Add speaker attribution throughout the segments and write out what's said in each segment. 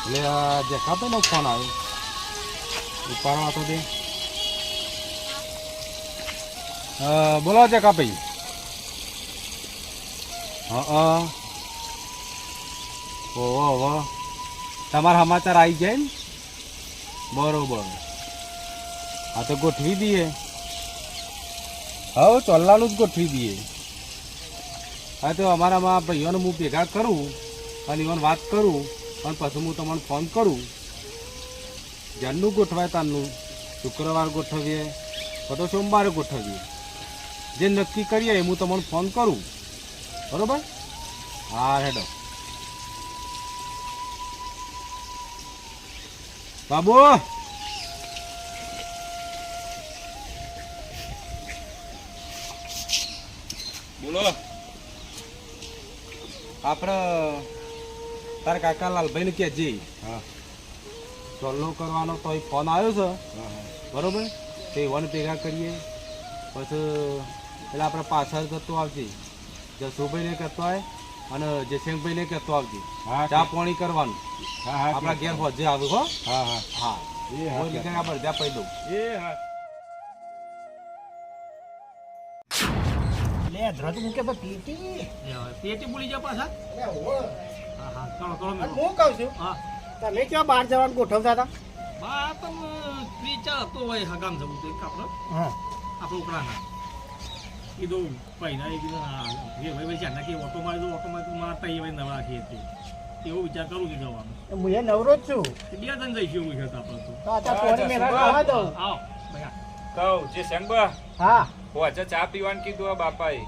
Speaker 1: એટલે જે કાપેનો ફોન આવ્યો ઉપાડવા તો દે. બોલો જે કાપી. હા ઓહો તમારા સમાચાર આવી જાય ને બરોબર. હા તો ગોઠવી દઈએ. હા ચોલ્લાનું જ ગોઠવી દઈએ. હા તો અમારામાં ભાઈઓને હું ભેગા કરું અને એમને વાત કરું અને પછી હું તમને ફોન કરું. જ્યારનું ગોઠવાય તારનું શુક્રવાર ગોઠવીએ તો સોમવારે ગોઠવીએ. જે નક્કી કરીએ હું તમને ફોન કરું. બરોબર. હા હેડો બાબુ. બોલો. આપણે તારા કાકા લાલભાઈ ને કહેજે. હા ચોલ્લો કરવાનો તો ફોન આવ્યો છે. બરોબર. તે વન ભેગા કરીએ પછી એટલે આપણે પાછળ કરતો આવજે. જસુભાઈને કહેતો હોય અને જયસિંહભાઈને કહેતો આવજે. ચા પાણી કરવાનું. આપણા ઘેર હોજે આવે હો. હા હા હા આપણે ત્યાં પૈ દઉં. એ હા
Speaker 2: પેટી બોલી જાવ પાછા.
Speaker 3: હું કહું છું તમે કેવા બહાર જવાનું ગોઠવતા હતા?
Speaker 2: બા તમે વિચાર તો હોય હગામ જવું તો આપણે આપણે ઉકળાના કીધું પહેલા એ કીધું ભાઈ ચાર કે ઓટો મારી દઉં ઓટો મારી મારતા એ ભાઈ નવરા રાખીએ એવો વિચાર કરું કે જવાનું.
Speaker 3: હું એ નવરો જ છું.
Speaker 2: બે જણ જઈશું એવું છે આપણે તો.
Speaker 4: કહું જે સંગબા
Speaker 3: હા
Speaker 4: હોજે ચા પીવાનું કીધું બાપાએ.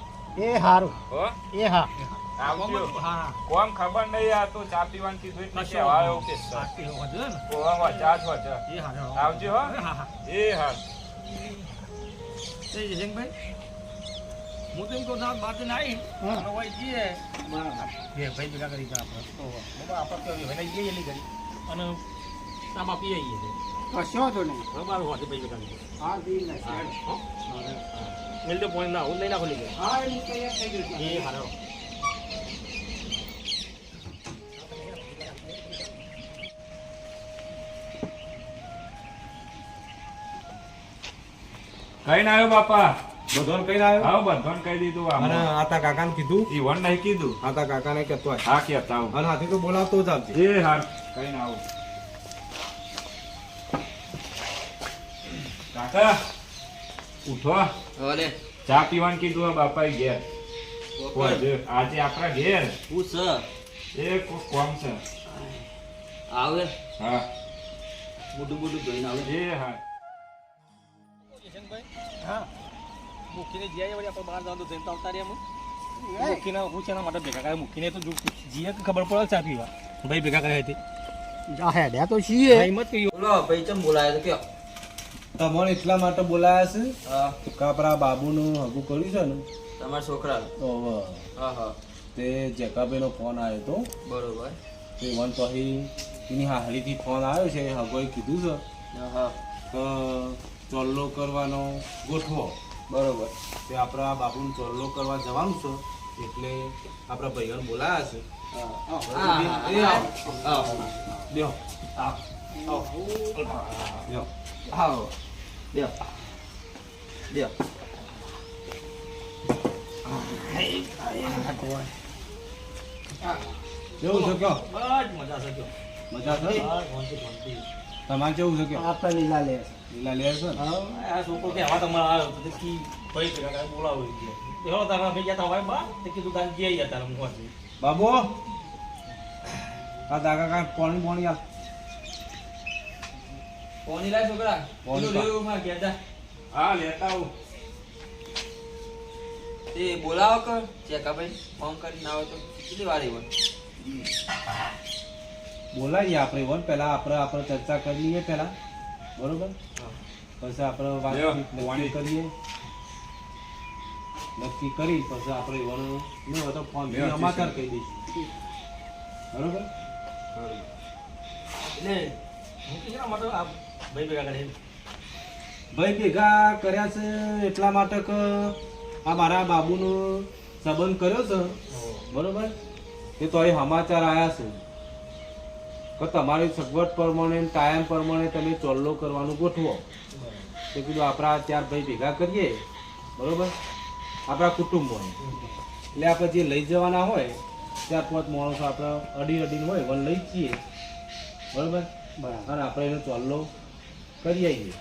Speaker 3: એ હારું
Speaker 4: હો
Speaker 3: એ હા
Speaker 4: આવજો.
Speaker 2: હા
Speaker 4: કોમ ખબર નહીં આ તો ચા પીવાનું કીધું એટલે કે આવ્યો કે ઓવા ચા જ હોજે.
Speaker 2: એ હા
Speaker 4: આવજો હો.
Speaker 2: હા હા
Speaker 4: એ હા
Speaker 2: એ જયસિંહભાઈ હું તો એમ કહું બહાર જઈને આવી અને હોય જઈએ ભાઈ ભેગા કરી આપણે આપણે ભાઈ જઈએ એની કરી અને તાબા પી આવીએ છીએ.
Speaker 3: કશો તો નહીં.
Speaker 2: બરાબર હોતે ભાઈ ભેગા કરી
Speaker 3: હા દિલ ને
Speaker 2: મિલ તો પોઈન્ટ ના હું લઈ નાખો લીધે.
Speaker 3: હા એ તૈયાર થઈ ગયું.
Speaker 2: એ હારો
Speaker 4: કઈ ના આવ્યો બાપા.
Speaker 1: બધોને કઈ આવ્યો.
Speaker 4: હા બધોને કહી દીધું.
Speaker 1: અને આતા કાકાને કીધું.
Speaker 4: ઈવન નહીં કીધું.
Speaker 1: આતા કાકાને કહેતો હોય.
Speaker 4: હા કેતા આવું.
Speaker 1: અને હાથી તો બોલાવતો જ આવજે.
Speaker 4: એ હાર કઈ ના આવું. કાકા ઉઠો.
Speaker 2: અરે
Speaker 4: ચા પીવાનું કીધું બાપા ઘેર. આજે આપણા ઘેર
Speaker 2: હું સર
Speaker 4: એ કોમ છે.
Speaker 2: આવે
Speaker 4: હા
Speaker 2: મોટું મોટું જોઈને આવે.
Speaker 4: એ હા
Speaker 3: હા
Speaker 2: મૂકીને જઈએ વળી આપણે બહાર જવાનું જઈને આવતા રહ્યા મૂકીને હું છે એના માટે ભેગા કરે મૂકીને તો જીએ ખબર પડે ચા પીવા ભાઈ ભેગા કરે હતી
Speaker 3: હેડ્યા તો છીએ.
Speaker 2: હિંમત કહ્યું બોલો ભાઈ ચમ બોલાય તો કયો
Speaker 1: તમારે એટલા માટે બોલાયા છે કે આપણા બાબુનું હગું કર્યું છે ને
Speaker 2: તમારા છોકરા
Speaker 1: ઓહો
Speaker 2: હા હા
Speaker 1: તે જેકાભાઈનો ફોન આવ્યો હતો.
Speaker 2: બરોબર
Speaker 1: તે વન પછી એની હાહરીથી ફોન આવ્યો છે. હગોએ કીધું છે
Speaker 2: હા
Speaker 1: કે ચોલ્લો કરવાનો ગોઠવો.
Speaker 2: બરોબર
Speaker 1: તે આપણા બાબુને ચોલ્લો કરવા જવાનું છે એટલે આપણા ભાઈઓને બોલાયા છે. એ આવો બેહો. બેહો.
Speaker 2: આવો લ્યો લ્યો
Speaker 1: કેવું છે કયો?
Speaker 2: બસ મજા છે કયો
Speaker 1: મજા છે?
Speaker 2: શાંતિ શાંતિ
Speaker 1: તમારે કેવું છે કયો?
Speaker 3: આપણે લીલા લે
Speaker 1: લીલા લે છે ને?
Speaker 2: આ છોકરો કે આવા તમારે આવ્યો તો કી ભાઈ ભેગા કરે બોલાવો કે એવો તારા ભાઈ જતા હોય બા તે કીધું તાન જઈ જતા હું હોતી
Speaker 1: બાબુ આ દાગા કા પાણી આ
Speaker 2: કોની લાય છોકરા
Speaker 1: કોની
Speaker 2: પેલું લેવું માં ગયા
Speaker 4: હા લેતા આવું.
Speaker 2: તે બોલાવો કર ચેકા ભાઈ ફોન કરીને આવો તો કેટલી વાર આવ્યો
Speaker 1: બોલાવીએ આપણે વન પહેલા આપણે ચર્ચા કરી લઈએ પહેલા. બરોબર. પછી આપણે વાતચીત નક્કી કરીએ. નક્કી કરી પછી આપણે વન નહીં હોય તો ફોન સમાચાર કહી દઈશું. બરોબર.
Speaker 2: એટલે હું કીધું માટે આ ભાઈ ભેગા કરે
Speaker 1: ભાઈ ભેગા કર્યા છે એટલા માટે કે આ મારા બાબુનો સંબંધ કર્યો છે. બરોબર. એ તો એ સમાચાર આવ્યા છે કે તમારી સગવડ પ્રમાણે ટાઈમ પ્રમાણે તમે ચોલ્લો કરવાનું ગોઠવો. તો કીધું આપણા 4 ભાઈ ભેગા કરીએ, બરોબર, આપણા કુટુંબો, એટલે આપણે જે લઈ જવાના હોય 4-5 માણસો આપણે અડીને હોય વન લઈ જઈએ, બરોબર, અને આપણે એનો ચોલ્લો કરી આવીએ.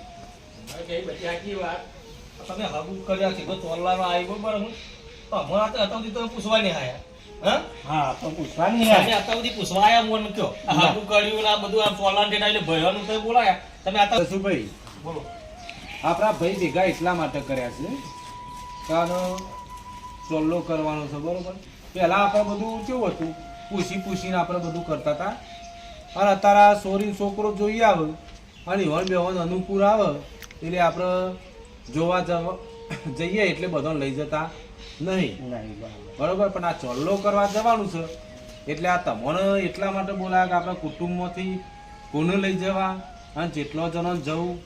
Speaker 2: બધી આખી વાત તમે હગું કર્યા છે તો ચોલ્લાનો આવ્યો બરાબર, તો હમણાં તો અત્યાર સુધી તમે પૂછવા નહીં આયા.
Speaker 3: હા તો પૂછવાની
Speaker 2: તમે અત્યાર સુધી પૂછવા આયા મને કયો હગું કર્યું ને આ બધું આમ ચોલ્લાને ડેટા એટલે ભયવાનું તમે બોલાયા તમે અત્યારે
Speaker 1: શું ભાઈ
Speaker 2: બોલો.
Speaker 1: આપણા ભાઈ ભેગા એટલા માટે કર્યા છે કારણ ચોલ્લો કરવાનો છે, બરોબર. પહેલા આપણે બધું કેવું હતું, પૂછીને આપણે બધું કરતા હતા, અને અત્યારે સોરી છોકરો જોઈએ આવે અને ઈવન બેવન અનુકૂળ આવે એટલે આપણે જોવા જઈએ એટલે બધાને લઈ જતા નહીં, બરોબર. પણ આ ચોલ્લો કરવા જવાનું છે એટલે આ તમને એટલા માટે બોલાયા કે આપણા કુટુંબમાંથી કોને લઈ જવા અને જેટલો જણો જવું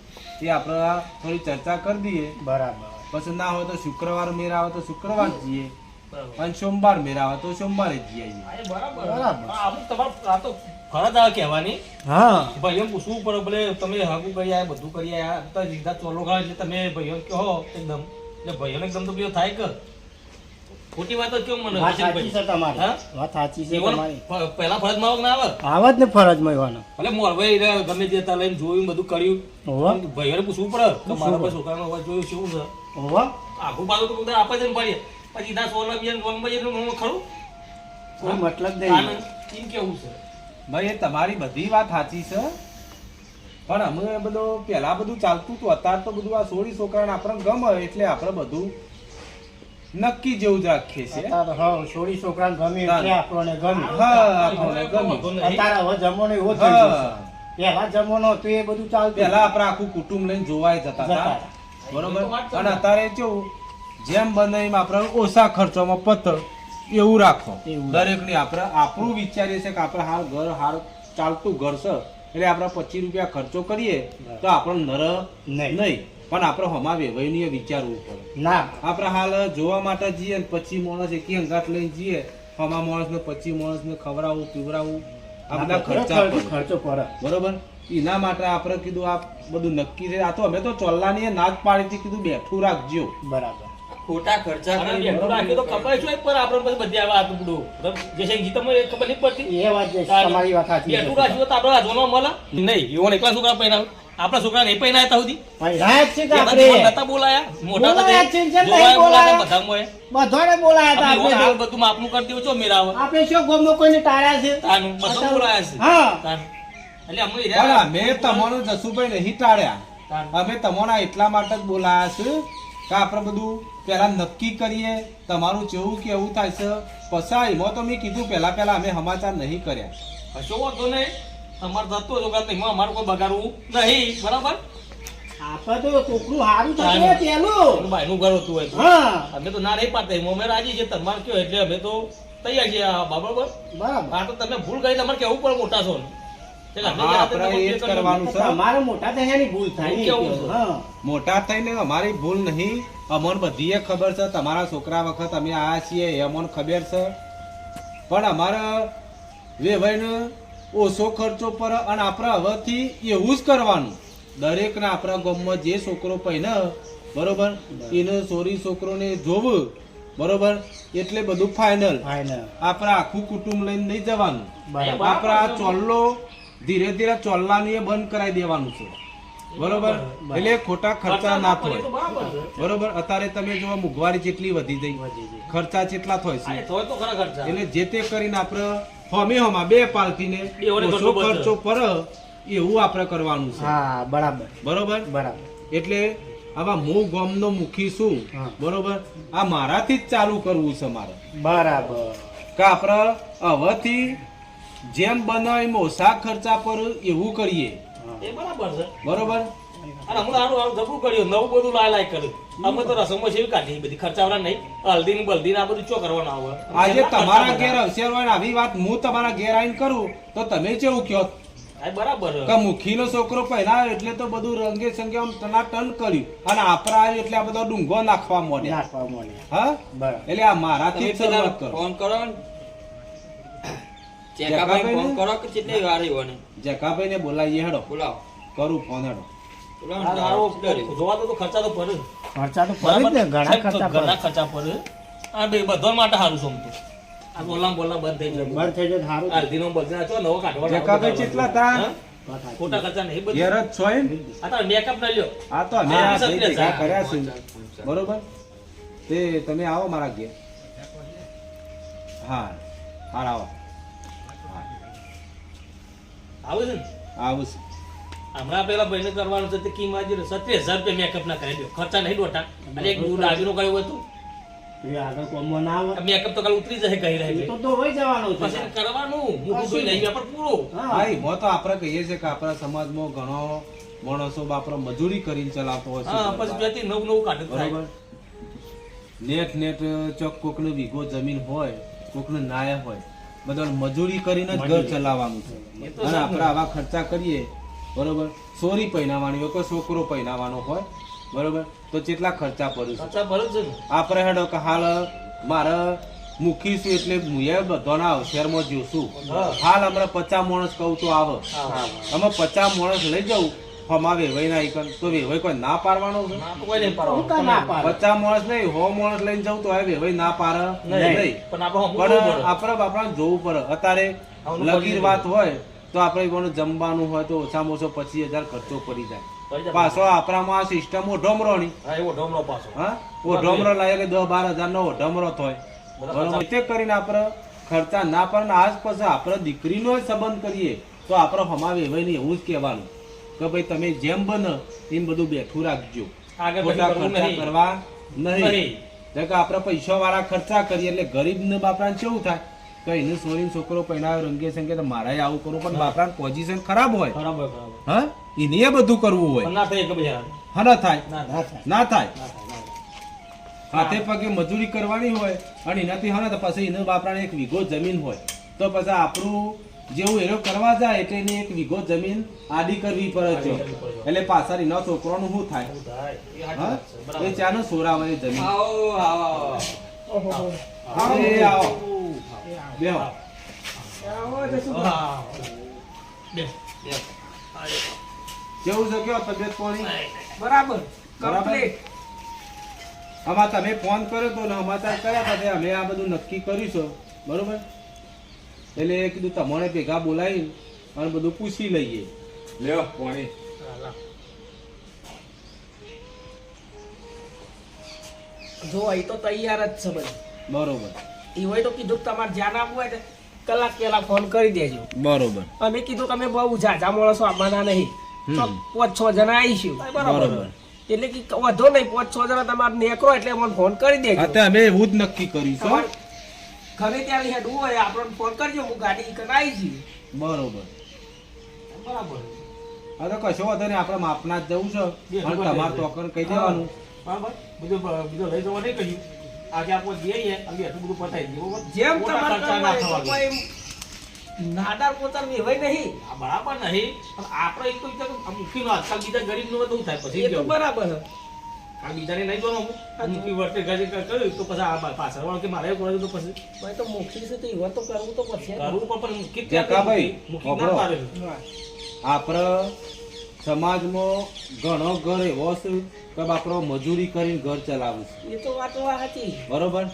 Speaker 1: એ આપણે થોડી ચર્ચા કરી દઈએ.
Speaker 3: બરાબર.
Speaker 1: પછી ના હોય તો શુક્રવાર મેળ આવે તો શુક્રવાર જઈએ, અને સોમવાર મેળ આવે તો સોમવારે જઈએ.
Speaker 2: બરાબર.
Speaker 3: બરાબર.
Speaker 2: આવું તમારે આ તો ફરજ આવે કહેવાની.
Speaker 3: હા
Speaker 2: ભાઈ એમ પૂછવું પડે ભલે તમે હાગું કરી આયા બધું કરી આયા તો સીધા ચોલો ખાવ એટલે તમે ભાઈઓ કહો એકદમ એટલે ભાઈઓને એકદમ તો પેલો થાય કે ખોટી વાત જ કેવું મને
Speaker 3: વાત સાચી છે તમારી.
Speaker 2: હા?
Speaker 3: વાત સાચી છે
Speaker 2: એવાનો
Speaker 3: તમારી.
Speaker 2: પહેલા ફરજમાં આવે કે ના આવે
Speaker 3: આવત ને ફરજમાં એવાનો.
Speaker 2: ભલે મોરભાઈ રે ગમે તે તા લઈને જોયું બધું કર્યું
Speaker 3: હોવા
Speaker 2: ભાઈઓને પૂછવું પડે કે મારા પાસે છોકરાનો અવાજ જોયું શું છે
Speaker 3: હોવા
Speaker 2: આખું પાછું તો બધા આપે જ ને પડીએ પછી ના સોના બીજા વનમાં જઈને હું ખરું
Speaker 3: કોઈ મતલબ
Speaker 2: આને
Speaker 3: નહીં.
Speaker 2: એમ કેવું છે
Speaker 1: ભાઈ એ તમારી બધી વાત સાચી છે, પણ અમે બધું પહેલા બધું ચાલતું હતું, અત્યારે તો બધું આ સોળી છોકરાને આપણને ગમે એટલે આપણે બધું નક્કી જેવું જ રાખીએ છીએ.
Speaker 3: અત્યારે હા સોળી છોકરાને ગમે એટલે આપણને ગમે.
Speaker 1: હા, આપણને ગમે.
Speaker 3: અત્યારે હવે જમવાનો એવો થઈ ગયો છે.
Speaker 1: હા.
Speaker 3: પહેલા જમવાનો હતો એ બધું ચાલતું.
Speaker 1: પહેલા આપણે આખું કુટુંબ લઈને જોવાય જતા હતા,
Speaker 3: જતા.
Speaker 1: બરોબર. અને અત્યારે કેવું જેમ બને એમ આપણે ઓછા ખર્ચામાં પત એવું રાખો.
Speaker 3: એવું.
Speaker 1: દરેકની આપણે આપણું વિચારીએ છીએ કે આપણે હાલ ઘર હાલ ચાલતું ઘર છે એટલે આપણે 25 રૂપિયા ખર્ચો કરીએ તો આપણને નર નહીં, પણ આપણે હમા વેવાઈને વિચારવું પડે.
Speaker 3: ના
Speaker 1: આપણે હાલ જોવા માટે જઈએ ને 25 માણસ એકી અંગાત લઈને જઈએ, હમા માણસને 25 માણસને ખવડાવવું પીવડાવવું આ બધા ખર્ચા પડે.
Speaker 3: ખર્ચો પડે.
Speaker 1: બરોબર. એના માટે આપણે કીધું આ બધું નક્કી છે. આ તો અમે તો ચોલ્લાની ના જ પાડી હતી, કીધું બેઠું રાખજો.
Speaker 3: બરાબર.
Speaker 2: ખોટા ખર્ચા કરી બેઠું રાખ્યું તો ખબર છે પર આપણે પછી બધી આવા આતું બધું જે છે ગીત મને ખબર નહીં પડતી
Speaker 3: એ વાત છે, તમારી વાત સાચી છે.
Speaker 2: બેઠું રાખ્યું તો આપણે રાજવાનો મળે નહીં એવો એકલા છોકરા પહેરાવ આપણા છોકરા નહીં પહેરાયા તા સુધી
Speaker 3: ભાઈ રાત છે કે
Speaker 2: એના
Speaker 3: આપણે
Speaker 2: જીવન નતા બોલાયા મોટા તો
Speaker 3: બોલાયા છે, જેમ
Speaker 2: જોવાય
Speaker 3: નહીં બોલાયા.
Speaker 2: બધા મોએ
Speaker 3: બધાને બોલાયા હતા
Speaker 2: આપણે
Speaker 3: આપણે
Speaker 2: હાલ બધું માપનું કરી દેવું છો મેરાવ
Speaker 3: આપણે શું ગમનો કોઈને ટાળ્યા છે?
Speaker 2: તાનું બધા બોલાયા છે
Speaker 3: હા
Speaker 2: તાન એટલે અમે
Speaker 1: પણ અમે તમારું જસુભાઈ નહીં ટાળ્યા, અમે તમારા એટલા માટે જ બોલાયા છે કે આપણે બધું પહેલા નક્કી કરીએ તમારું જેવું કે એવું થાય છે. પછી એમાં તો મેં કીધું પહેલા અમે સમાચાર નહીં કર્યા.
Speaker 2: કશો વાંધો નહીં તમારે થતો છો કે એમાં અમારે કોઈ બગાડવું નહીં બરાબર
Speaker 3: આપણે તો છોકરું સારું થતું હોય પેલું.
Speaker 2: ભાઈનું ઘર હતું હોય તો.
Speaker 3: હા
Speaker 2: અમે તો ના રહી પાડતા એમાં અમે રાજી છે તમારે કયો એટલે અમે તો તૈયાર છીએ આ બરાબર
Speaker 3: બરાબર.
Speaker 2: આ તો તમે ભૂલ કરી તમારે કેવું પડે મોટા છો ને. એટલે અમે
Speaker 1: હા,
Speaker 2: જાતે
Speaker 1: આપણે એ જ
Speaker 2: તમને
Speaker 1: કરવાનું છે.
Speaker 3: તમારે મોટા થયાની ભૂલ થાય
Speaker 2: ભૂલ
Speaker 3: નહીં.
Speaker 2: કેવું છે?
Speaker 3: હા
Speaker 1: મોટા થઈને અમારી ભૂલ નહીં, અમને બધીએ ખબર છે. તમારા છોકરા વખત અમે આવ્યા છીએ એ અમને ખબર છે, પણ અમારા વેવાઈને ઓછો ખર્ચો પર અને આપણે હવેથી એવું જ કરવાનું. દરેકને આપણા ગામમાં જે છોકરો પહેને બરોબર એને સોરી છોકરોને જોવું બરોબર એટલે બધું ફાઇનલ.
Speaker 3: ફાઇનલ.
Speaker 1: આપણે આખું કુટુંબ લઈને નહીં જવાનું.
Speaker 3: બરાબર.
Speaker 1: આપણે આ ચોલ્લો ધીરે ધીરે ચોલ્લાની એ બંધ કરાવી દેવાનું છે, બરોબર. એટલે ખોટા ખર્ચા ના થાય,
Speaker 2: બરાબર છે.
Speaker 1: બરોબર. અત્યારે તમે જો મોંઘવારી જેટલી વધી ગઈ, ખર્ચા જેટલા થાય
Speaker 2: હા, એ
Speaker 1: છે,
Speaker 2: થોય તો ખરા ખર્ચા.
Speaker 1: એટલે જે તે કરીને આપણે હોમે બે પાલતીને
Speaker 2: બેઓને
Speaker 1: ઓછો
Speaker 2: ઘરનો બચત.
Speaker 1: ખર્ચો પર એવું આપણે કરવાનું છે,
Speaker 3: હા બરાબર
Speaker 1: બરોબર.
Speaker 3: બરાબર.
Speaker 1: એટલે આવા હું ગામનો મુખી છું,
Speaker 3: હા.
Speaker 1: બરોબર. આ મારાથી જ ચાલુ કરવું છે મારે
Speaker 3: બરાબર.
Speaker 1: કે આપણે હવેથી જેમ બને એમ ઓછા ખર્ચા પર એવું કરીએ,
Speaker 2: એ બરાબર છે
Speaker 1: બરોબર.
Speaker 2: અને હમણાં આનું જબરું કર્યું નવું બધું લાય કર્યું અમે તો રસમો છે એવી કાઢી બધી ખર્ચાવાળા નહીં હલ્દી ને બલ્દી ને આ બધું ચો કરવાનું આવે
Speaker 1: આજે તમારા ઘેર અવસર હોય ને આવી વાત હું તમારા ઘેર આવીને કરું તો તમે કેવું કહો
Speaker 2: હા બરાબર
Speaker 1: કે મુખીનો છોકરો પહેરાયો એટલે તો બધું રંગે સંગે આમ ટનાટન કર્યું અને આપણા આવ્યું એટલે આ બધો ડુંગો નાખવા માંડ્યા.
Speaker 3: નાખવા મળે.
Speaker 1: હા,
Speaker 3: બરાબર.
Speaker 1: એટલે આ મારાથી જ શરૂઆત કરો.
Speaker 2: ફોન કરો ને
Speaker 5: ચેકાભાઈ ફોન કરો કે કેટલી વાર આવ્યો ને
Speaker 1: જકાભાઈ ને બોલાવીએ હેડો
Speaker 5: બોલાવો
Speaker 1: કરું ફોન હેડો
Speaker 2: જોવા તો ખર્ચા તો પડે
Speaker 3: ખર્ચા તો પડે જ ને, ઘણા ખર્ચા પડે.
Speaker 2: ઘણા ખર્ચા પડે આ બે બધા માટે સારું સમતું આ બોલા બંધ થઈ જાય
Speaker 3: બંધ થઈ જાય તો સારું.
Speaker 2: અડધી નો બદલા છો નવો કાઢવા
Speaker 1: જકાભાઈ કેટલા તા
Speaker 2: ખોટા ખર્ચા નહીં બધું
Speaker 1: ઘેર જ છો એમ
Speaker 2: આ તો મેકઅપ ના લ્યો
Speaker 1: આ તો અમે
Speaker 2: હા,
Speaker 1: આ ભાઈ
Speaker 2: સત્ય
Speaker 1: ભેગા
Speaker 2: છે.
Speaker 1: કર્યા છે બરોબર તે તમે આવો મારા ઘેર હા હાલ આવો
Speaker 2: આવું છે ને
Speaker 1: આવું છે
Speaker 2: હમણાં પેલા ભાઈને કરવાનું છે તે કિંમત 70,000 રૂપિયા મેકઅપ ના કરી દો ખર્ચા નહીં ડોટા અને એક દૂધ આગળનું કયું હતું
Speaker 3: એ આગળ કોમમાં ના આવે.
Speaker 2: મેકઅપ તો કાલ ઉતરી જશે કહી
Speaker 3: એ
Speaker 2: રહી
Speaker 3: તો ધોવાઈ જવાનું છે.
Speaker 2: પછી કરવાનું હું કોઈ નહીં વેપાર પૂરો
Speaker 3: હા.
Speaker 1: ભાઈ મો તો આપણે કહીએ છીએ કે આપણા સમાજમાં ઘણો માણસો બાપરો મજૂરી કરીને ચલાવતો હોય
Speaker 2: હા
Speaker 1: છે
Speaker 2: પછી બેથી નવું કાઢે
Speaker 1: બરોબર નેટ ચોક કોકનો વીઘો જમીન હોય કોકનો નાય હોય બધા મજૂરી કરીને જ ઘર ચલાવવાનું છે
Speaker 2: એ તો
Speaker 1: અને
Speaker 2: સાચું.
Speaker 1: આપણે આવા ખર્ચા કરીએ બરોબર સોરી પહેરાવાની હોય કોઈ છોકરો પહેરાવાનો હોય બરોબર તો કેટલા ખર્ચા પડે છે
Speaker 2: ખર્ચા ભરે છે ને
Speaker 1: આપણે હેડો કે હાલ મારે મૂકીશું એટલે હું એ બધાના અવસરમાં જોશું
Speaker 2: હા.
Speaker 1: હાલ હમણાં 50 માણસ કહું તો આવે
Speaker 2: હા
Speaker 1: અમે 50 માણસ લઈ જાઉં હમા વેવાઈ ના ઈકન તો વેવાઈ કોઈ ના પાડવાનો છે
Speaker 2: ના તો કોઈ નહીં
Speaker 3: હું કાં ના
Speaker 2: પાડવાનું
Speaker 3: પાડે?
Speaker 1: 50 માણસ નહીં 100 માણસ લઈને જાઉં તો વેવાઈ ના પાડે નહીં
Speaker 2: પણ આપણે
Speaker 1: પણ આપણે જોવું પડે અત્યારે
Speaker 2: આવું
Speaker 1: લગીર
Speaker 2: પડી
Speaker 1: વાત હોય તો આપણે કોનું જમવાનું હોય તો ઓછામાં ઓછો 25,000 ખર્ચો પડી જાય
Speaker 2: જાય.
Speaker 1: પાછો આપણામાં આ સિસ્ટમ ઓઢમરોની
Speaker 2: હા એવો ઢોમરો પાછો
Speaker 1: હા ઓઢમરો લાગે એટલે 10-12 નો ઓઢમરો થાય બરોબર તે કરીને આપણે ખર્ચા ના પડે આજ પછી આપણે દીકરીનો જ સંબંધ કરીએ તો આપણે હમાવે એવાય એવું જ કહેવાનું કે ભાઈ તમે જેમ બને એમ બધું બેઠું રાખજો
Speaker 2: આગળ
Speaker 1: ખોટા
Speaker 2: પછી કરવું
Speaker 1: ખર્ચા
Speaker 2: નહીં.
Speaker 1: કરવા નહીં
Speaker 2: નહીં.
Speaker 1: એટલે કે આપણે પૈસા વાળા ખર્ચા કરીએ એટલે ગરીબને બાપરાને કેવું થાય કે એને સોરીને છોકરો પહેરાવે રંગે સંગે તો મારે આવું કરવું પણ બાપરાની પોઝિશન ખરાબ હોય
Speaker 2: ખરાબ હોય, ખરાબ હોય.
Speaker 1: હા એને એ બધું કરવું હોય
Speaker 2: પણ ના થાય એક બીજા
Speaker 1: હા ના થાય
Speaker 2: ના
Speaker 3: ના થાય.
Speaker 1: ના થાય
Speaker 2: ના થાય.
Speaker 1: હાથે પગે મજૂરી કરવાની હોય અને એનાથી હા ને તો પછી એને બાપરાને એક વીઘો જમીન હોય તો પછી આપણું જેવું એનો કરવા જાય એટલે એને એક વીઘો જમીન આડી કરવી પડે છે એટલે પાછળ એના છોકરાનું શું થાય
Speaker 2: એવું થાય. એ સાચી
Speaker 1: હા
Speaker 2: વાત છે. બરાબર.
Speaker 1: એ ચાનો સોરાવાની જમીન
Speaker 5: આવો આવો
Speaker 3: ઓહો.
Speaker 1: એ આવો બેહો
Speaker 2: હા. બે.
Speaker 5: બે.
Speaker 1: કેવું છે કેવો તબિયત પાણી
Speaker 2: બરાબર
Speaker 1: બરાબર આમાં તમે ફોન કર્યો તો ને સમાચાર કર્યા હતા તે અમે આ બધું નક્કી કરીશું બરોબર એટલે એ કીધું તમારે ભેગા બોલાવી અને બધું પૂછી લઈએ લ્યો પાણી
Speaker 6: જો અહીં તો તૈયાર જ છે બધું
Speaker 1: બરોબર
Speaker 6: એ હોય તો કીધું કે તમારે ધ્યાન આપવું હોય તો કલાક પહેલા ફોન કરી દેજો
Speaker 1: બરોબર
Speaker 6: અમે કીધું કે અમે બહુ ઝાઝા માણસો આવવાના નહીં તો
Speaker 1: હમ.
Speaker 6: 5-6 જણા આવીશું
Speaker 1: બરોબર
Speaker 6: એટલે કે વધો નહીં 5-6 જણા તમારે નીકળો એટલે અમને ફોન કરી દેજો
Speaker 1: હા તે અમે એવું જ નક્કી કરીશું
Speaker 6: તમારે ઘરે ત્યાં હેડવું હોય આપણને ફોન કરજો હું ગાડી કરાવી જઈએ
Speaker 1: બરોબર
Speaker 2: બરાબર
Speaker 1: હા તો કશો વાંધો નહીં આપણે માપના જ જવું છે
Speaker 2: બે
Speaker 1: અને
Speaker 2: ખબર
Speaker 1: તમારે
Speaker 2: છે.
Speaker 1: ટોકન કહી દેવાનું
Speaker 2: બરાબર બીજું લઈ જવા નહીં કહ્યું આજે આપણે જઈએ અને એટલું બધું પતાવી દઈએ બરોબર?
Speaker 6: જેમ
Speaker 2: મોટા
Speaker 6: તમારે
Speaker 2: ખર્ચા
Speaker 6: કરવું
Speaker 2: ના
Speaker 6: હોય તો
Speaker 2: થવા દઈએ.
Speaker 6: કોઈ નાદાર પોતાર વેવાય નહીં
Speaker 2: આ બરાબર નહીં પણ આપણે એક તો વિચાર મૂકીનો આજકાલ બીજા ગરીબ નું બધું થાય પછી
Speaker 6: એ તો
Speaker 2: કેવું?
Speaker 6: બરાબર છે.
Speaker 2: આ બીજાને નહીં જોવાનું મૂકી વર્તે ગરીબ કર્યું તો પછી આ પાછળ વાળો કે મારે એવું કર્યું તો પછી
Speaker 6: ભાઈ તો મોક્ષી છે તો ઈવન તો કરવું તો પડશે જ.
Speaker 2: કરવું પણ મૂકી જ
Speaker 1: જકાભાઈ,
Speaker 2: મૂકી ના
Speaker 1: ખબરો.
Speaker 2: પાડે
Speaker 1: આપણે સમાજમાં ઘણો ઘર એવો છે કે આપણો મજૂરી કરીને ઘર ચલાવું છે
Speaker 6: એ તો વાત સાચી
Speaker 1: બરોબર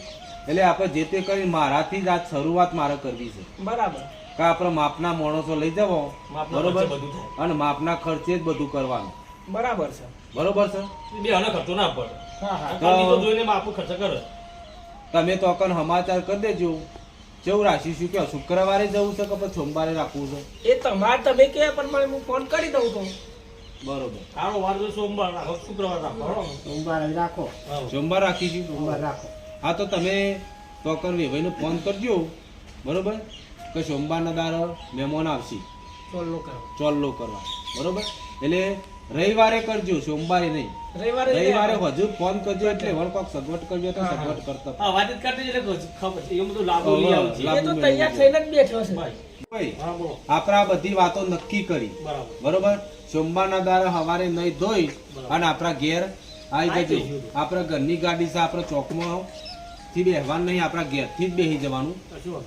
Speaker 1: એટલે આપણે જે તે કરી મારાથી જ આજ શરૂઆત મારે કરવી છે
Speaker 6: બરાબર
Speaker 1: કે આપણે માપના માણસો લઈ જવો
Speaker 2: માપના
Speaker 1: બરોબર
Speaker 2: ખર્ચે બધું થાય.
Speaker 1: અને માપના ખર્ચે જ બધું કરવાનું
Speaker 6: બરાબર છે
Speaker 1: બરોબર છે
Speaker 2: બે આને ખર્ચો ના પડે
Speaker 6: હા હા
Speaker 1: તો-
Speaker 2: આ બીજો જોઈને માપો ખર્ચ કરે
Speaker 1: તમે તો અકન સમાચાર કરી દેજો કેવું રાખીશું કે શુક્રવારે જવું છે કે પછી સોમવારે રાખવું છે
Speaker 6: એ તમારે તમે કે પણ મને હું ફોન કરી દઉં તો
Speaker 1: બરોબર
Speaker 2: સારો વાર તો સોમવાર રાખો શુક્રવાર રાખો બરાબર?
Speaker 3: સોમવારે જ રાખો.
Speaker 2: હા.
Speaker 1: સોમવાર રાખીશું
Speaker 3: સોમવાર રાખો.
Speaker 1: હા તો તમે ટોકન વેભાઈને ફોન કરજો બરોબર કે સોમવારના દાડો મહેમાન આવશે
Speaker 6: ચોલ્લો કરો
Speaker 1: ચોલ્લો કરવા બરોબર એટલે રવિવારે કરજો સોમવારે નહીં
Speaker 6: રવિવારે
Speaker 1: રવિવારે હજુ ફોન કરજો એટલે વળ કોક સગવડ કરજો તો સગવડ કરતા
Speaker 2: હા વાત જ કરતી એટલે ખબર છે એવું બધું લાભો લઈ આવું છે.
Speaker 1: લાભ.
Speaker 6: એ તો તૈયાર થઈને જ બેઠો છે
Speaker 2: ભાઈ
Speaker 1: ભાઈ
Speaker 2: હા બોલો
Speaker 1: આપણે આ બધી વાતો નક્કી કરી
Speaker 2: બરાબર
Speaker 1: બરોબર સોમવારના દાડે સવારે નહીં ધોઈ
Speaker 2: બરાબર.
Speaker 1: અને આપણા ઘેર આવી
Speaker 2: આવી
Speaker 1: જજો
Speaker 2: જઈશું.
Speaker 1: આપણે ઘરની ગાડી છે આપણે ચોકમાં બસથી બેસવાનું નહીં, આપણા ઘેરથી જ બેસી જવાનું,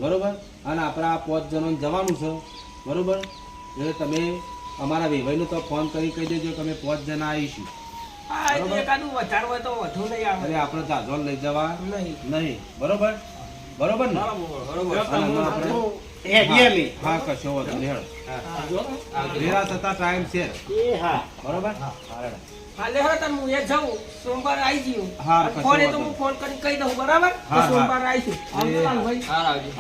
Speaker 1: બરોબર. અને આપણા 5 જણોને જવાનું છે, બરોબર. એટલે તમે અમારા વેવાઈનો તો ફોન કરી કહી દેજો કે અમે 5 જણા આવીશું.
Speaker 6: હા એટલે એકાદું વધારે હોય તો વધુ નહીં આવે.
Speaker 1: એટલે આપણે જાજો લઈ જવા
Speaker 6: નહીં.
Speaker 1: નહીં, બરોબર બરોબર ને.
Speaker 6: બરોબર.
Speaker 1: અને આમાં આપણે હા કશો વાંધો નહીં, હેડો. વેરા થતા ટાઈમ છે,
Speaker 3: એ હા
Speaker 1: બરોબર. હા, હેડો.
Speaker 6: હાલે હવે તમે હું એ જાઉં સોમવારે આવી જયું.
Speaker 1: હા,
Speaker 6: અને
Speaker 1: કશો
Speaker 6: ફોન એ તો
Speaker 1: વાંધો
Speaker 6: હું ફોન કરી કહી દઉં બરાબર તો
Speaker 1: હા,
Speaker 6: સોમવારે આવીશું. આવજો લાલભાઈ.
Speaker 5: હા રાખજો.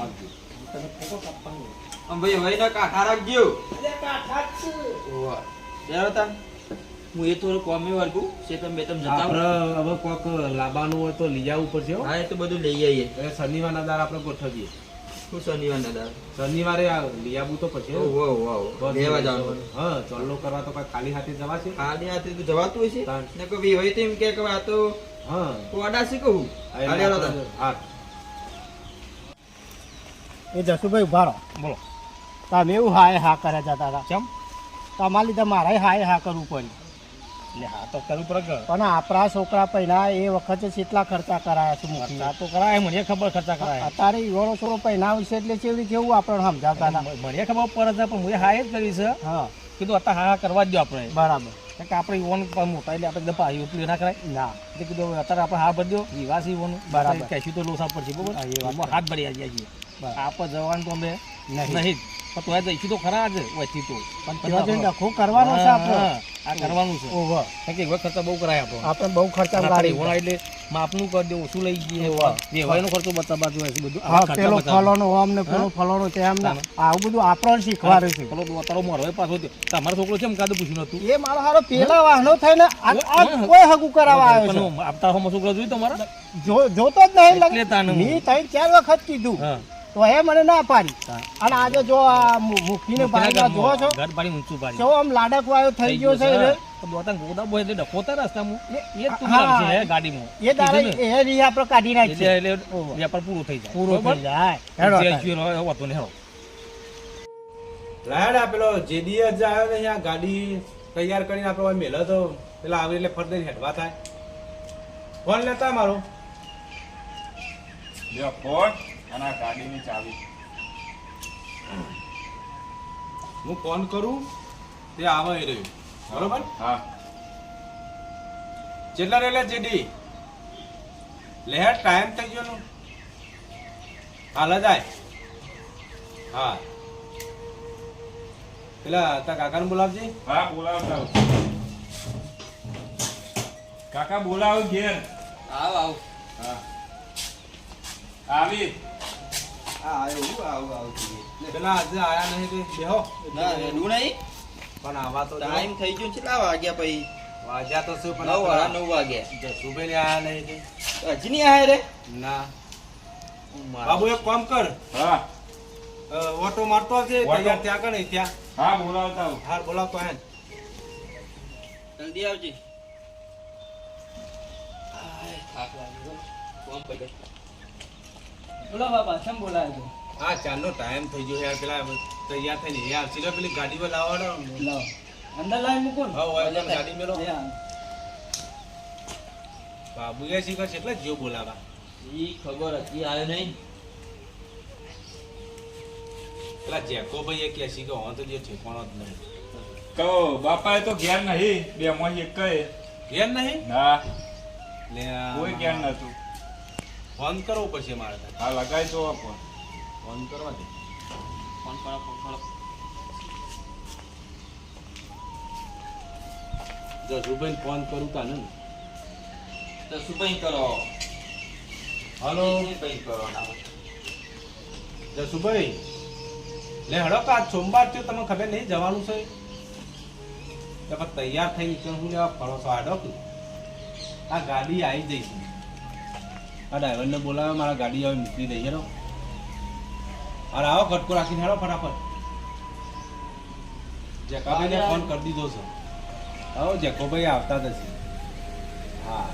Speaker 5: આમ ભાઈ ભાઈ ના કાંઠા રાખજો.
Speaker 6: અરે કાઠા જ છે.
Speaker 5: ઓવા. બેરો તાન. હું એ થોડું કોમી વર્ગું છે તમે બે તમે જતા
Speaker 1: આપણે
Speaker 5: આવો.
Speaker 1: હવે કોક લાવવાનું હોય તો લઈ આવવું પડશે હો.
Speaker 5: હા એ તો બધું લઈ આવીએ.
Speaker 1: એટલે શનિવારના દાર આપણે ગોઠવીએ.
Speaker 5: શું શનિવારના દાડે?
Speaker 1: શનિવારે લઈ આવવું તો પછી હો.
Speaker 5: ઓહો વાવ. લેવા જવાનું.
Speaker 1: હા, ચોલ્લો કરવા તો કઈ ખાલી હાથે જવા છે.
Speaker 5: ખાલી હાથે તો જવાતું હશે
Speaker 1: તાન.
Speaker 5: ને કોઈ હોય તો એમ કે આ તો
Speaker 1: હા,
Speaker 5: કોડા છે કહું.
Speaker 1: એટલે
Speaker 5: હાલે હાલો તાન.
Speaker 1: આપણે- હા.
Speaker 3: એ જસુભાઈ ઉભા રહો.
Speaker 2: બોલો.
Speaker 3: તમે એવું હાય હા કર્યા જતા હતા
Speaker 2: કેમ?
Speaker 3: તમારા લીધે મારે હાય હા કરવું પડ્યું.
Speaker 2: એટલે હા તો કરવું પડે કે.
Speaker 3: પણ આપણા છોકરા પહેલા એ વખતે કેટલા ખર્ચા કરાયા છે મૂકી.
Speaker 2: ખર્ચા તો કરાય, મને ખબર ખર્ચા કરાય.
Speaker 3: અત્યારે યુવાનો છોકરો પહેલા આવશે એટલે કેવી કેવું આપણને સમજાવતા હતા.
Speaker 2: મને ખબર પડે છે પણ હું હા જ કરી છે.
Speaker 3: હા
Speaker 2: કીધું અત્યારે હા કરવા જ દો આપણે.
Speaker 3: બરાબર.
Speaker 2: કારણ કે આપણે ઈવોન મોટા એટલે આપણે દપા એટલું ના કરાય.
Speaker 3: ના
Speaker 2: એટલે કીધું હવે અત્યારે આપણે હા ભરી દો વિવાસ ઈવોનું
Speaker 3: બરાબર.
Speaker 2: કહેશું તો લોસા પડશે બરોબર.
Speaker 3: હા, એ વાત
Speaker 2: એમાં હાથ ભરી આવી છીએ.
Speaker 3: બરાબર.
Speaker 2: આપણે જવાનું તો અમે
Speaker 3: નહીં.
Speaker 2: નહીં જ. પણ તો જઈશું તો ખરા જ વચ્ચે તો પણ
Speaker 3: એવા
Speaker 2: પછી
Speaker 3: જઈને ડખો કરવાનો છે આપણે.
Speaker 2: હા, આ કરવાનું છે.
Speaker 3: ઓહો.
Speaker 2: કારણ કે એવા ખર્ચા બહુ કરાય આપણો.
Speaker 3: આપણે બહુ ખર્ચા
Speaker 2: આપણે
Speaker 3: કાઢી
Speaker 2: ઈવોના એટલે માપનું કરી દે ઓછું લઈ જઈએ.
Speaker 3: ઓવા.
Speaker 2: વ્યવહારનો ખર્ચો બચાવવા જોઈએ છે બધું.
Speaker 3: હા
Speaker 2: આ ખર્ચા
Speaker 3: પેલો
Speaker 2: બચાવવા.
Speaker 3: ફલોનો આમ ને પેલો ફલોનો તેમ ને આવું બધું આપણને શીખવાડે છે.
Speaker 2: પેલો તારો મારો પાછો થયો. તમારો છોકરો છે કાદું પૂછ્યું નતું.
Speaker 3: એ મારો હારો પેલા વાહનો થઈને આ કોઈ હગું કરાવવા આવ્યો છે.
Speaker 2: પણ આપતા હોમાં છોકરો જોયું તમારા?
Speaker 3: જોતો જ નહીં
Speaker 2: એટલે તાને હું.
Speaker 3: મેં 3-4 વખત કીધું
Speaker 2: હા.
Speaker 3: તો એ મને ના પાડી. અને આજે જો આ મુખીને ભાઈમાં જોવો છો
Speaker 2: ઘર પાડી ઊંચું પાડી.
Speaker 3: કેવો આમ લાડક વાયો થઈ ગયો છે એટલે
Speaker 2: તો દોતા ગોદા બોય એટલે ડખોતા રસ્તામાં એ જ તું
Speaker 3: હા.
Speaker 2: લાવશે હે ગાડીમાં.
Speaker 3: એ દાડે એ રી આપણે કાઢી
Speaker 2: એટલે
Speaker 3: નાખીએ
Speaker 2: એટલે વેપાર પૂરો થઈ જાય.
Speaker 3: પૂરો
Speaker 2: બરોબર?
Speaker 3: થઈ જાય હેડો
Speaker 2: જે
Speaker 3: તાર.
Speaker 2: જીરો હોય એવો હતો ને હેડો.
Speaker 1: લાયડા પેલો જેડી જ આવ્યો ને અહીંયા ગાડી તૈયાર કરીને આપણે ઓય મેલો તો પેલા આવી એટલે ફરદે હેડવા થાય. ફોન લેતા મારો.
Speaker 4: લ્યો ફોન અને આ ગાડીની ચાવી.
Speaker 1: હું ફોન કરું તે આવે એ રહ્યું, બરોબર.
Speaker 4: હા
Speaker 1: જેટલા રેલા જેડી લે ટાઈમ થઈ ગયો નું હાલ જાય. હા પેલા તારા કાકાને બોલાવજે.
Speaker 4: હા બોલાવતા આવું. કાકા બોલાવો ઘેર.
Speaker 5: આવ આવ.
Speaker 4: હા આવી.
Speaker 5: હા આવું આવું આવું.
Speaker 1: પેલા આજે આયા નહીં તે બેહો.
Speaker 5: ના રેડું નહીં.
Speaker 1: પણ આવા તો
Speaker 5: ટાઈમ થઈ ગયો કેટલા વાગ્યા પછી?
Speaker 1: વાજ્યા તો શું
Speaker 5: 9 વાગ્યા.
Speaker 1: સુબેલી આયા નહીં તે.
Speaker 5: હજી નહીં આયા રે?
Speaker 1: ના બાબુ એક કામ કર,
Speaker 4: હા
Speaker 1: ઓટો મારતો આવજે.
Speaker 4: ઓટો?
Speaker 1: તૈયાર ત્યાં કને ત્યાં.
Speaker 4: હા બોલાવતા આવું.
Speaker 1: હાર બોલાવતો હે.
Speaker 5: જલ્દી આવજે. આય, થાક લાગ્યો. કોમ પડી.
Speaker 6: બોલો બાપા કેમ બોલાય છે?
Speaker 1: હા ચાલનો ટાઈમ થઈ ગયો યાર. પેલા તૈયાર થઈને એ આવશે ને પેલી ગાડી પર લાવવાનો.
Speaker 6: લાવો અંદર લાવી મૂકો ને.
Speaker 1: હા હોય એટલે ગાડી મેલો.
Speaker 6: લે આ.
Speaker 1: બાબુ એ શીખર છે એટલે જીવ બોલાવા.
Speaker 5: ઈ ખબર હતી આવ્યો નહીં.
Speaker 1: પેલા જેકો ભાઈ એ કે શીખો હું તો જે ઠેકાણો જ નહીં.
Speaker 4: કહો બાપા તો ઘેર નહીં. બે માં એક કહે.
Speaker 1: ઘેર નહીં
Speaker 4: ના
Speaker 1: લે આ
Speaker 4: કોઈ ઘેર નતું.
Speaker 1: ફોન કરવો પડશે મારે તારે.
Speaker 4: હા લગાઈ દો ફોન.
Speaker 1: ફોન કરવા દે.
Speaker 5: ફોન કરો ફોન કરો.
Speaker 1: જસુભાઈ ફોન કરું કાને.
Speaker 5: તો શું ભાઈ કરો?
Speaker 1: હાલો
Speaker 5: ભાઈ કરો ના.
Speaker 1: જસુભાઈ લે હડો કા સોમવાર થયો તમને ખબર નહીં જવાનું છે. તો પણ તૈયાર થઈ નીકળ હું લેવા ફરો છો આડો કે આ ગાડી આવી જઈશ. આ ડ્રાઈવરને બોલાવે મારા ગાડી હવે મૂકી દઈએ હેડો. અરે આવો કટકો રાખીને હેડો ફટાફટ. જેકાભાઈને ફોન કરી દીધો છે. આવો જેકોભાઈ આવતા જ હશે. હા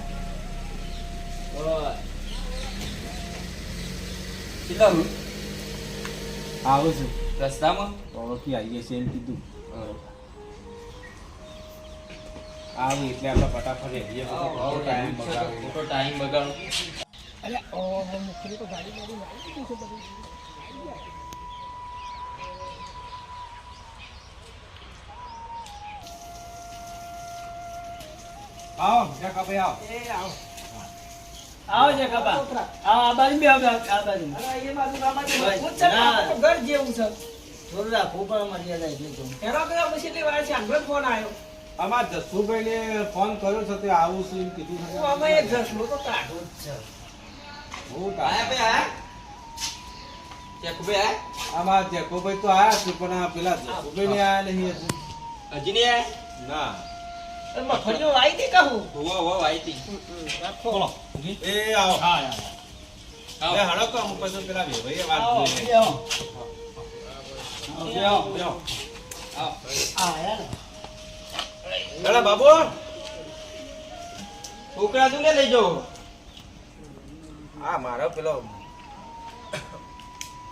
Speaker 5: કેટલા
Speaker 1: આવું છું.
Speaker 5: રસ્તામાં?
Speaker 1: ઓળખી આવીએ છે એમ કીધું. આવી એટલે આપણે ફટાફટ હેડીએ.
Speaker 5: ટાઈમ બગાડો.
Speaker 3: અરે ઓહો મુખની તો ગાડી મારી નાખી દીધી છે બધી.
Speaker 1: આવો જકાભાઈ આવો.
Speaker 6: એ આવો.
Speaker 5: આવો છે કપા આ બાજુ બે આવો આ બાજુ
Speaker 6: અરે એ બાજુ આ બાજુ મજબૂત છે ને, આ તો ઘર જેવું છે.
Speaker 5: થોડું રાખવું પણ મર્યાદા એટલી તો
Speaker 6: હેરો કર્યા પછી એટલી વાર છે આગળ ફોન આવ્યો.
Speaker 1: અમાર જસુભાઈને ફોન કર્યો છે તે આવું છે એમ કીધું છે.
Speaker 6: હું આમાં એક જસલો તો કાઢો જ છે.
Speaker 1: હું કાઢું.
Speaker 5: ચેકુભાઈ આયા
Speaker 1: આમાં જેકોભાઈ તો આયા છે પણ આ પેલા જસુભાઈ ને આયા નહીં હજુ.
Speaker 5: હજી નહીં આયા
Speaker 1: ના
Speaker 6: એ મફળીઓ વાઈ દે કહું.
Speaker 5: હોવા આવી હતી
Speaker 6: રાખો.
Speaker 1: એ આવો.
Speaker 2: હા યાર
Speaker 1: એ હાલો તો અમુક પછી પેલા વેવાઈએ વાત
Speaker 6: આવો.
Speaker 1: કરી.
Speaker 5: આવો
Speaker 3: આ યાર
Speaker 1: હેલો બાબુ.
Speaker 5: છોકરા તું ને લઈ જાઓ
Speaker 1: આ મારો પેલો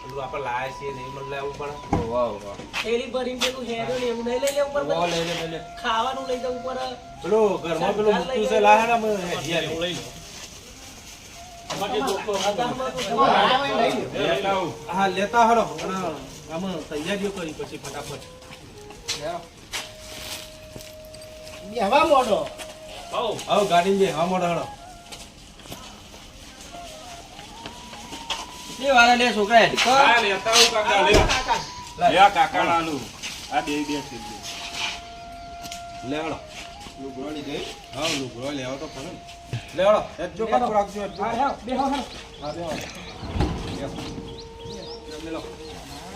Speaker 1: પેલું આપણે લાયા છીએ નહીં મને લેવું પડે.
Speaker 5: વાહ વાહ
Speaker 6: થેલી ભરીને પેલું હેરો ને એવું નહીં લઈ લેવું પડે
Speaker 5: વાહ
Speaker 6: બધું?
Speaker 5: લઈ લે
Speaker 6: ખાવાનું લઈ જવું પડે.
Speaker 1: પેલું ઘરમાં પેલું મૂકતું છે લાયા ને અમે હેઠિયા
Speaker 2: એવું
Speaker 1: લઈ.
Speaker 2: લઈ લો અમારે જે દોસ્તો
Speaker 6: આધારમાં તો
Speaker 3: તમારે લાવે લઈ લો.
Speaker 4: લઈ લાવું.
Speaker 1: હા લેતા હરો અને આમાં તૈયારીઓ કરી પછી ફટાફટ.
Speaker 3: બેહવા મોડો
Speaker 2: આવો
Speaker 1: આવો ગાડી બે હા મોડો હળો.
Speaker 5: એ વાળા લે છોકરા હેઠ
Speaker 4: હા, લેતા આવું કાકા, લે.
Speaker 6: કાકા.
Speaker 4: લે આ કાકા નાનું. આ બે બે છે.
Speaker 1: લે હળો.
Speaker 4: લુગડો લીધે.
Speaker 1: હા લુગડો લેવો તો ખરો ને. લે હળો એક જો કાકુ રાખજો એક જો.
Speaker 6: હા, હા, બેહો, હા.
Speaker 1: હા બે હળો. લે લો.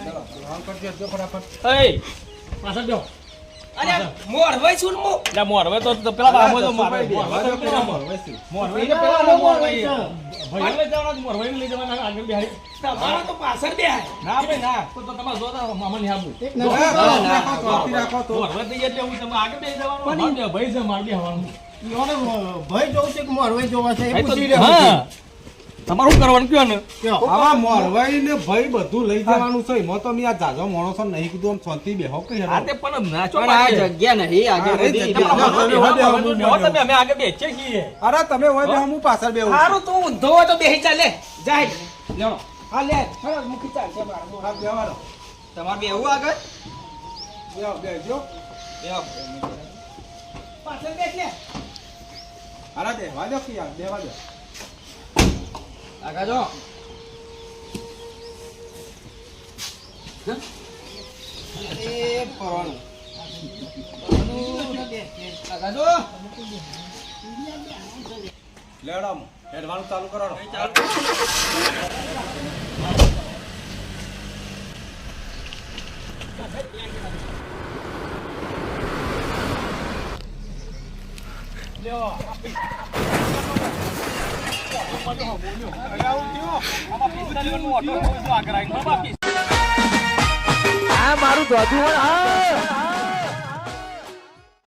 Speaker 1: લે લો. હાલ કરજો એક જો ફટાફટ.
Speaker 2: એ પાછળ બેહો
Speaker 6: અરે મોરવાઈ છું ને મો.
Speaker 2: લે મોર હવે તો પેલા બાબો તો મારે
Speaker 1: હવે તો પેલા મોરવાઈ છે.
Speaker 2: મોર હવે તો પેલા નો મોર ભાઈ ભાઈ લઈ જવાના મોર ભાઈ લઈ જવાના આગળ બેહાડી
Speaker 6: તમારો તો પાછળ બેહાય.
Speaker 2: ના ભાઈ ના તો તમારે જોતા મામા ની હાબુ
Speaker 3: એક
Speaker 1: હા,
Speaker 3: નંબર
Speaker 1: રાખો તો, આપી રાખો તો.
Speaker 2: મોર હવે એટલે હું તમે આગળ બેહી જવાનું માર ભાઈ છે માર બેહવાનું
Speaker 3: ભાઈ જોઉં છે કે મોરવાઈ જોવા છે એ
Speaker 2: ભાઈ
Speaker 3: પૂછી
Speaker 2: તો-
Speaker 3: રહ્યો
Speaker 2: હા તમારું શું કરવાનું કયો ને
Speaker 3: કયો?
Speaker 1: આમાં મોરવાઈ ને ભાઈ બધું લઈ જવાનું છે. એમાં તો મેં આ જાજો માણસો નહીં કીધું આમ શાંતિ બેહો કઈ હેડો.
Speaker 2: આ તે પણ નાચો
Speaker 5: પણ આ જગ્યા નહીં આગળ
Speaker 1: હા, એ
Speaker 5: બધી
Speaker 1: જગ્યા
Speaker 2: તમે અમે આગળ બેચે છીએ
Speaker 1: અરે તમે હોય બે હું પાછળ બેહું છું.
Speaker 6: હારું તું ઊંધો હોય તો બેહી ચાલે જાય.
Speaker 1: લેવો.
Speaker 6: હા લે ખરો મૂકી ચાલશે મારો.
Speaker 1: હા, બેહવાનો.
Speaker 5: તમારે બે એવું આગળ
Speaker 1: બેહો, બેહજો.
Speaker 6: પાછળ બેઠ લે.
Speaker 1: અરે બેહવા દો કે યાર, બેહવા દો.
Speaker 5: આગળ જો
Speaker 1: એ પરવાનું.
Speaker 5: આગળ જો
Speaker 1: લેવડો આમ. હેડવાનું ચાલુ કરાડો.
Speaker 2: આ મારું ધોધું